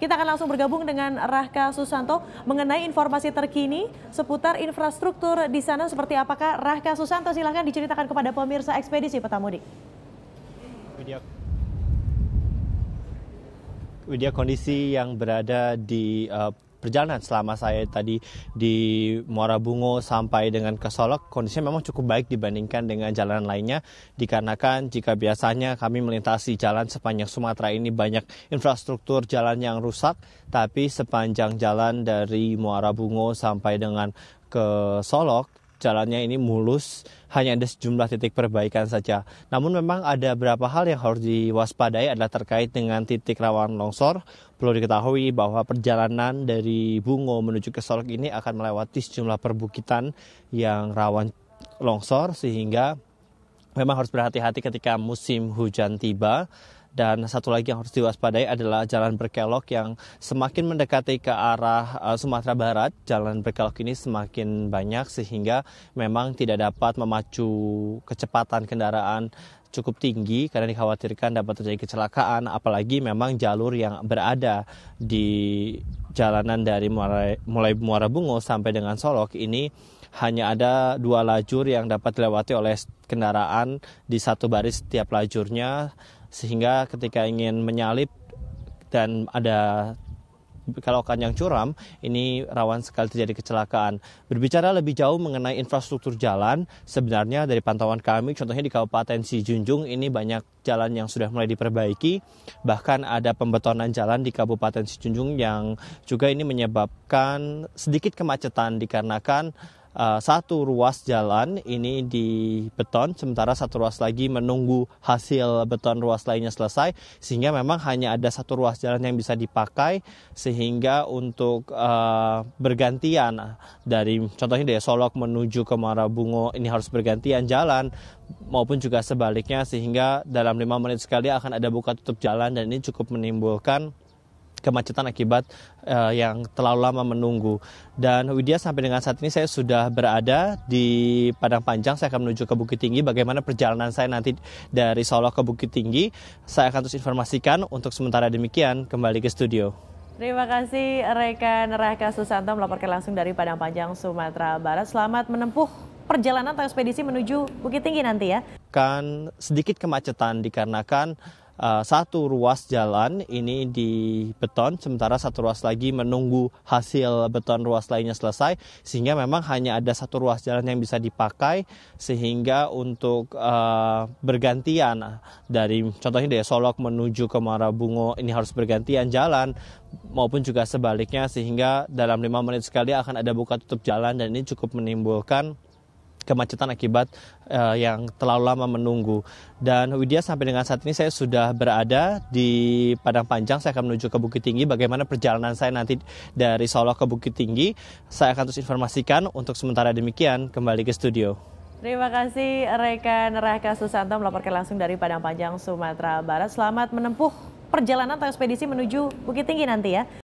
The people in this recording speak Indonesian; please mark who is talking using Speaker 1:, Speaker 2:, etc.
Speaker 1: Kita akan langsung bergabung dengan Rahka Susanto mengenai informasi terkini seputar infrastruktur di sana seperti apakah. Rahka Susanto, silahkan diceritakan kepada pemirsa Ekspedisi Peta Mudik.
Speaker 2: Widya, kondisi yang berada di perjalanan selama saya tadi di Muara Bungo sampai dengan ke Solok, kondisinya memang cukup baik dibandingkan dengan jalan lainnya, dikarenakan jika biasanya kami melintasi jalan sepanjang Sumatera ini banyak infrastruktur jalan yang rusak, tapi sepanjang jalan dari Muara Bungo sampai dengan ke Solok, jalannya ini mulus, hanya ada sejumlah titik perbaikan saja. Namun memang ada beberapa hal yang harus diwaspadai adalah terkait dengan titik rawan longsor. Perlu diketahui bahwa perjalanan dari Bungo menuju ke Solok ini akan melewati sejumlah perbukitan yang rawan longsor, sehingga memang harus berhati-hati ketika musim hujan tiba. Dan satu lagi yang harus diwaspadai adalah jalan berkelok yang semakin mendekati ke arah Sumatera Barat. Jalan berkelok ini semakin banyak sehingga memang tidak dapat memacu kecepatan kendaraan cukup tinggi karena dikhawatirkan dapat terjadi kecelakaan, apalagi memang jalur yang berada di jalanan dari mulai Muara Bungo sampai dengan Solok ini hanya ada 2 lajur yang dapat dilewati oleh kendaraan di satu baris setiap lajurnya, sehingga ketika ingin menyalip dan ada belokan yang curam, ini rawan sekali terjadi kecelakaan. Berbicara lebih jauh mengenai infrastruktur jalan, sebenarnya dari pantauan kami, contohnya di Kabupaten Sijunjung, ini banyak jalan yang sudah mulai diperbaiki. Bahkan ada pembetonan jalan di Kabupaten Sijunjung yang juga ini menyebabkan sedikit kemacetan dikarenakan satu ruas jalan ini dibeton, sementara satu ruas lagi menunggu hasil beton ruas lainnya selesai, sehingga memang hanya ada satu ruas jalan yang bisa dipakai, sehingga untuk bergantian dari contohnya dari Solok menuju ke Muara Bungo ini harus bergantian jalan, maupun juga sebaliknya, sehingga dalam 5 menit sekali akan ada buka tutup jalan, dan ini cukup menimbulkan kemacetan akibat yang terlalu lama menunggu. Dan Widya, sampai dengan saat ini saya sudah berada di Padang Panjang. Saya akan menuju ke Bukit Tinggi. Bagaimana perjalanan saya nanti dari Solok ke Bukit Tinggi, saya akan terus informasikan. Untuk sementara demikian, kembali ke studio.
Speaker 1: Terima kasih rekan Rahka Susanto melaporkan langsung dari Padang Panjang, Sumatera Barat. Selamat menempuh perjalanan atau ekspedisi menuju Bukit Tinggi nanti ya.
Speaker 2: Kan sedikit kemacetan dikarenakan satu ruas jalan ini dibeton, sementara satu ruas lagi menunggu hasil beton ruas lainnya selesai, sehingga memang hanya ada satu ruas jalan yang bisa dipakai, sehingga untuk bergantian dari contohnya dari Solok menuju ke Muara Bungo ini harus bergantian jalan, maupun juga sebaliknya, sehingga dalam 5 menit sekali akan ada buka tutup jalan, dan ini cukup menimbulkan kemacetan akibat yang terlalu lama menunggu. Dan Widya, sampai dengan saat ini saya sudah berada di Padang Panjang. Saya akan menuju ke Bukit Tinggi. Bagaimana perjalanan saya nanti dari Solok ke Bukit Tinggi, saya akan terus informasikan. Untuk sementara demikian, kembali ke studio.
Speaker 1: Terima kasih rekan Rahka Susanto melaporkan langsung dari Padang Panjang, Sumatera Barat. Selamat menempuh perjalanan atau ekspedisi menuju Bukit Tinggi nanti ya.